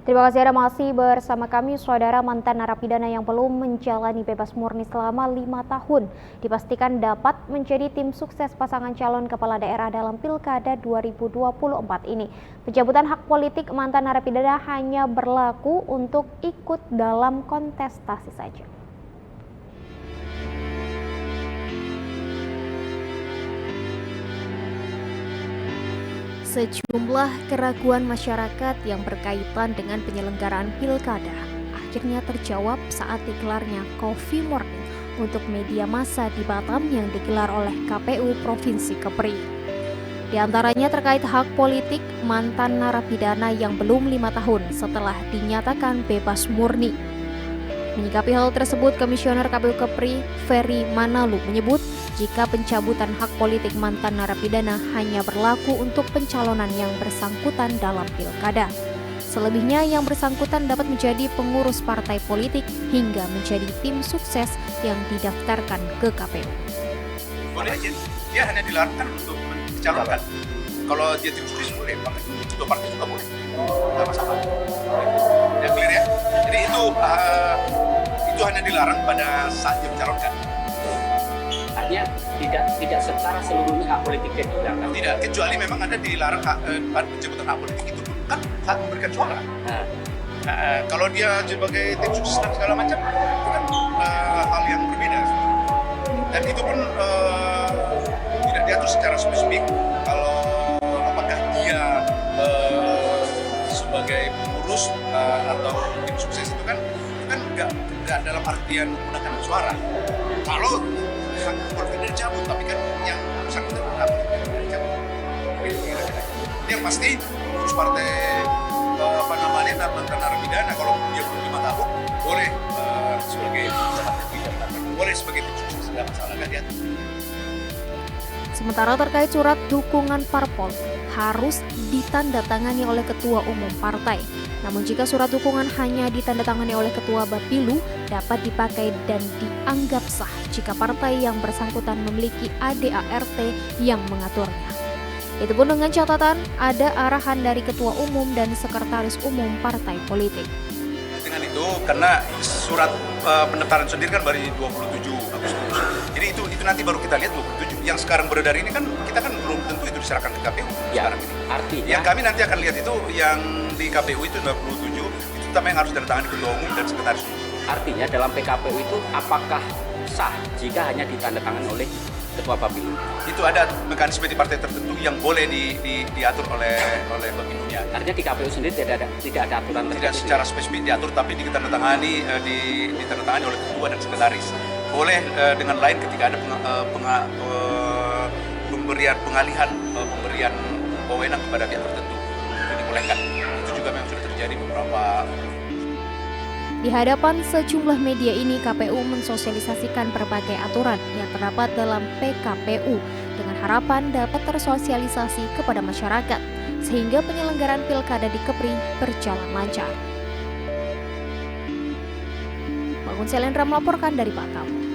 Terima kasih Anda masih bersama kami. Saudara, mantan narapidana yang belum menjalani bebas murni selama 5 tahun dipastikan dapat menjadi tim sukses pasangan calon kepala daerah dalam Pilkada 2024 ini. Pencabutan hak politik mantan narapidana hanya berlaku untuk ikut dalam kontestasi saja. Sejumlah keraguan masyarakat yang berkaitan dengan penyelenggaraan pilkada akhirnya terjawab saat digelarnya Coffee Morning untuk media massa di Batam yang digelar oleh KPU Provinsi Kepri. Di antaranya terkait hak politik mantan narapidana yang belum 5 tahun setelah dinyatakan bebas murni. Menyikapi hal tersebut, Komisioner KPU Kepri, Ferry Manalu, menyebut jika pencabutan hak politik mantan narapidana hanya berlaku untuk pencalonan yang bersangkutan dalam pilkada. Selebihnya yang bersangkutan dapat menjadi pengurus partai politik hingga menjadi tim sukses yang didaftarkan ke KPU. Boleh aja, dia hanya dilarang untuk mencalonkan. Kalau dia tim sukses boleh, ketua partai juga boleh, nggak masalah. Ya clear ya. Jadi itu hanya dilarang pada saat dia mencalonkan. Artinya tidak secara seluruhnya hak politik dilarang. Tidak, kecuali memang ada dilarang pencabutan hak politik itu kan hak memberikan suara. Kalau dia sebagai tim sukses dan segala macam itu kan hal yang berbeda. Dan itu pun tidak diatur secara spesifik kalau apakah dia sebagai pengurus atau tim sukses itu kan nggak dalam artian menggunakan suara. Kalau hak politik dicabut, tapi kan yang bersangkutan hak politik dicabut. Yang pasti terus partai mantan narapidana kalau dia belum 5 tahun boleh sebagai boleh sebagai tim sukses, nggak masalah, nggak diatur. Sementara terkait surat dukungan parpol harus ditandatangani oleh ketua umum partai. Namun jika surat dukungan hanya ditandatangani oleh ketua Bapilu, dapat dipakai dan dianggap sah jika partai yang bersangkutan memiliki ADART yang mengaturnya. Itu pun dengan catatan ada arahan dari ketua umum dan sekretaris umum partai politik. Dengan itu, karena surat pendaftaran sendiri kan baru 27 Agustus. Jadi itu nanti baru kita lihat 27. Yang sekarang beredar ini kan kita kan belum tentu itu diserahkan ke KPU ya, sekarang ini. Artinya yang kami nanti akan lihat itu yang di KPU itu 27 itu tambah yang harus ditandatangani ketua umum dan sekretaris umum. Artinya dalam PKPU itu apakah sah jika hanya ditandatangani oleh ketua Bapilu? Itu ada mekanisme di partai tertentu yang boleh diatur oleh Bapilunya. Artinya di KPU sendiri tidak ada aturan tertentu. Tidak secara spesifik diatur, tapi ditandatangani oleh ketua dan sekretaris. Boleh dengan lain ketika ada pengalihan wewenang kepada pihak tertentu itu dibolehkan. Itu juga memang sudah terjadi beberapa. Di hadapan sejumlah media ini, KPU mensosialisasikan berbagai aturan yang terdapat dalam PKPU dengan harapan dapat tersosialisasi kepada masyarakat sehingga penyelenggaraan pilkada di Kepri berjalan lancar. Bangun Selendra melaporkan dari Batam.